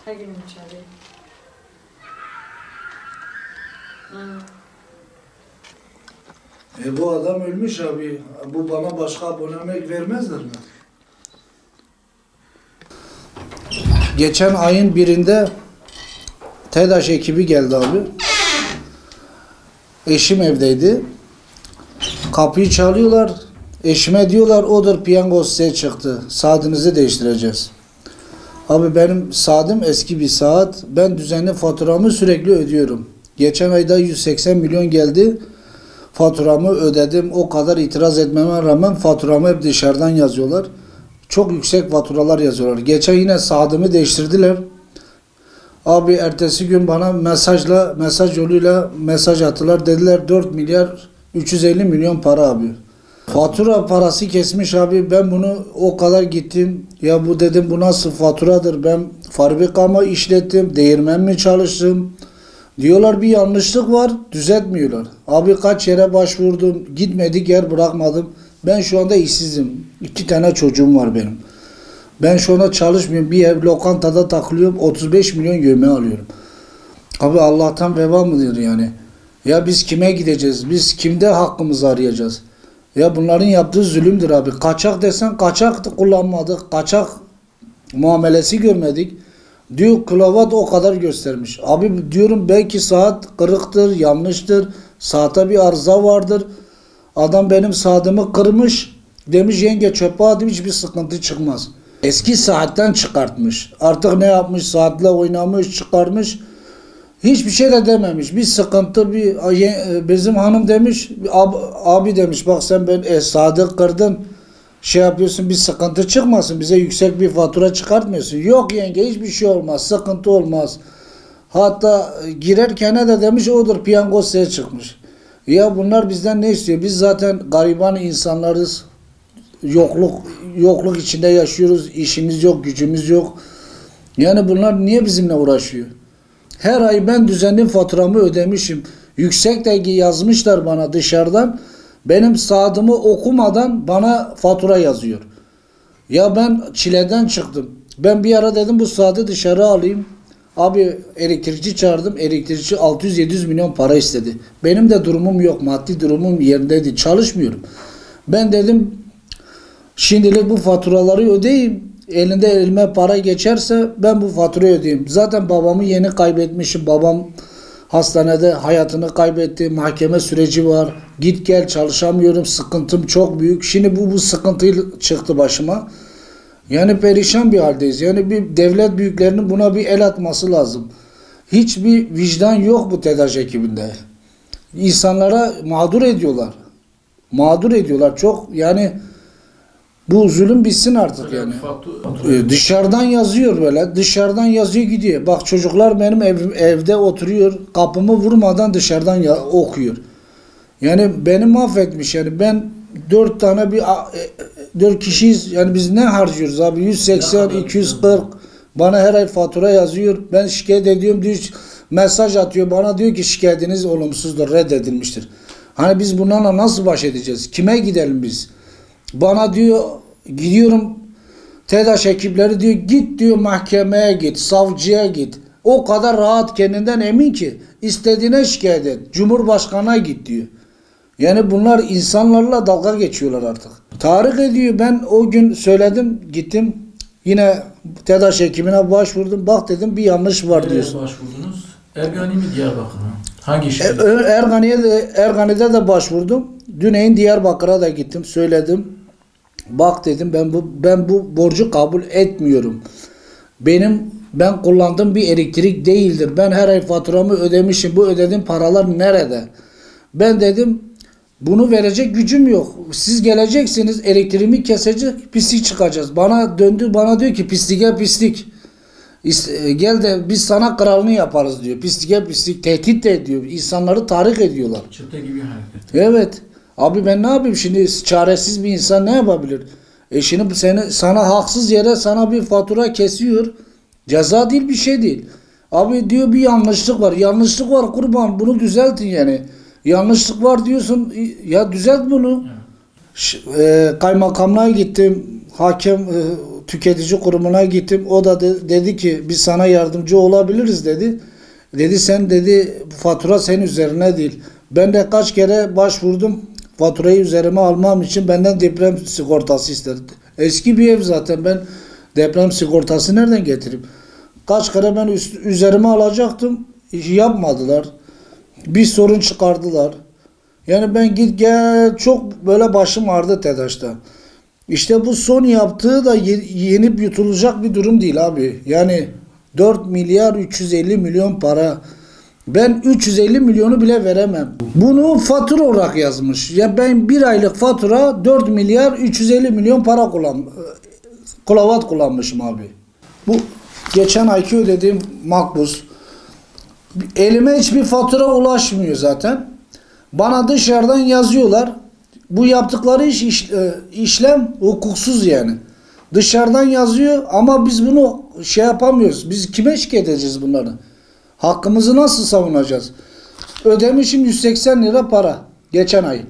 Hangi içeri? Bu adam ölmüş abi. Bu bana başka abonelik vermezler mi? Geçen ayın birinde TEDAŞ ekibi geldi abi. Eşim evdeydi. Kapıyı çalıyorlar. Eşime diyorlar odur piyango size çıktı. Saatinizi değiştireceğiz. Abi benim saatim eski bir saat. Ben düzenli faturamı sürekli ödüyorum. Geçen ayda 180 milyon geldi. Faturamı ödedim. O kadar itiraz etmeme rağmen faturamı hep dışarıdan yazıyorlar. Çok yüksek faturalar yazıyorlar. Geçen yine saatimi değiştirdiler. Abi ertesi gün bana mesaj yoluyla mesaj attılar. Dediler 4 milyar 350 milyon para abi. Fatura parası kesmiş abi. Ben bunu o kadar gittim. Ya bu dedim bu nasıl faturadır? Ben fabrikamı işlettim. Değirmen mi çalıştım? Diyorlar bir yanlışlık var. Düzeltmiyorlar. Abi kaç yere başvurdum. Gitmedik yer bırakmadım. Ben şu anda işsizim. 2 tane çocuğum var benim. Ben şu anda çalışmıyorum. Bir ev lokantada takılıyorum. 35 milyon yövme alıyorum. Abi Allah'tan veba mıdır yani? Ya biz kime gideceğiz? Biz kimde hakkımızı arayacağız? Ya bunların yaptığı zulümdür abi. Kaçak desen kaçak kullanmadık. Kaçak muamelesi görmedik. Diyor klavat o kadar göstermiş. Abi diyorum belki saat kırıktır, yanlıştır. Saate bir arıza vardır. Adam benim saatimi kırmış. Demiş yenge çöpe atayım hiçbir sıkıntı çıkmaz. Eski saatten çıkartmış. Artık ne yapmış? Saatle oynamış, çıkarmış. Hiçbir şey de dememiş. Bir sıkıntı bizim hanım demiş. Abi demiş bak sen ben saati kırdın. Şey yapıyorsun bir sıkıntı çıkmasın. Bize yüksek bir fatura çıkartmıyorsun. Yok yenge hiçbir şey olmaz. Sıkıntı olmaz. Hatta girerken de demiş odur piyango size çıkmış. Ya bunlar bizden ne istiyor? Biz zaten gariban insanlarız. Yokluk içinde yaşıyoruz. İşimiz yok, gücümüz yok. Yani bunlar niye bizimle uğraşıyor? Her ay ben düzenli faturamı ödemişim. Yüksek de yazmışlar bana dışarıdan. Benim saatimi okumadan bana fatura yazıyor. Ya ben çileden çıktım. Ben bir ara dedim bu saati dışarı alayım. Abi elektrikçi çağırdım. Elektrikçi 600-700 milyon para istedi. Benim de durumum yok. Maddi durumum yerindeydi. Çalışmıyorum. Ben dedim şimdilik bu faturaları ödeyeyim. Elime para geçerse ben bu faturayı ödeyeyim. Zaten babamı yeni kaybetmişim. Babam hastanede hayatını kaybetti. Mahkeme süreci var. Git gel çalışamıyorum. Sıkıntım çok büyük. Şimdi bu sıkıntı çıktı başıma. Yani perişan bir haldeyiz. Yani bir devlet büyüklerinin buna bir el atması lazım. Hiçbir vicdan yok bu TEDAŞ ekibinde. İnsanlara mağdur ediyorlar. Mağdur ediyorlar çok. Yani bu zulüm bitsin artık yani. Dışarıdan yazıyor böyle. Dışarıdan yazıyor gidiyor. Bak çocuklar benim evde oturuyor. Kapımı vurmadan dışarıdan okuyor. Yani beni mahvetmiş yani. Ben 4 kişiyiz. Yani biz ne harcıyoruz abi? 180, 240. Bana her ay fatura yazıyor. Ben şikayet ediyorum diyor. Mesaj atıyor. Bana diyor ki şikayetiniz olumsuzdur, reddedilmiştir. Hani biz bunlarla nasıl baş edeceğiz? Kime gidelim biz? Bana diyor gidiyorum TEDAŞ ekipleri diyor git diyor mahkemeye git, savcıya git. O kadar rahat kendinden emin ki istediğine şikayet et. Cumhurbaşkanına git diyor. Yani bunlar insanlarla dalga geçiyorlar artık. Tahrik ediyor. Ben o gün söyledim gittim yine TEDAŞ ekibine başvurdum. Bak dedim bir yanlış var diyorsun. Nereye başvurdunuz? Ergani mi Diyarbakır'a? Hangi şehir? Ergani'de de başvurdum. Düneyin Diyarbakır'a da gittim söyledim. Bak dedim ben bu borcu kabul etmiyorum. Ben kullandığım bir elektrik değildir. Ben her ay faturamı ödemişim. Bu ödediğim paralar nerede? Ben dedim bunu verecek gücüm yok. Siz geleceksiniz elektriğimi kesecek pislik çıkacağız. Bana döndü bana diyor ki pisliğe pislik. Gel de biz sana kralını yaparız diyor. Pisliğe pislik tehdit de ediyor. İnsanları tahrik ediyorlar. Çıktı gibi hareket. Evet. Abi ben ne yapayım şimdi çaresiz bir insan ne yapabilir? Şimdi sana haksız yere sana bir fatura kesiyor. Ceza değil bir şey değil. Abi diyor bir yanlışlık var. Yanlışlık var kurban bunu düzeltin yani. Yanlışlık var diyorsun ya düzelt bunu. Evet. Kaymakamlığa gittim. Hakem tüketici kurumuna gittim. O da dedi ki biz sana yardımcı olabiliriz dedi. Dedi sen dedi fatura senin üzerine değil. Ben de kaç kere başvurdum. Faturayı üzerime almam için benden deprem sigortası istedi. Eski bir ev zaten, ben deprem sigortası nereden getireyim? Kaç kere ben üzerime alacaktım. Yapmadılar. Bir sorun çıkardılar. Yani ben git gel çok böyle başım ağrıdı TEDAŞ'ta. İşte bu son yaptığı da yenip yutulacak bir durum değil abi. Yani 4 milyar 350 milyon para. Ben 350 milyonu bile veremem. Bunu fatura olarak yazmış. Ya ben bir aylık fatura 4 milyar 350 milyon para kulavat kullanmışım abi. Bu geçen ayki ödediğim makbuz. Elime hiçbir fatura ulaşmıyor zaten. Bana dışarıdan yazıyorlar. Bu yaptıkları işlem hukuksuz yani. Dışarıdan yazıyor ama biz bunu şey yapamıyoruz. Biz kime şikayet edeceğiz bunları? Hakkımızı nasıl savunacağız? Ödemişim 180 lira para geçen ay.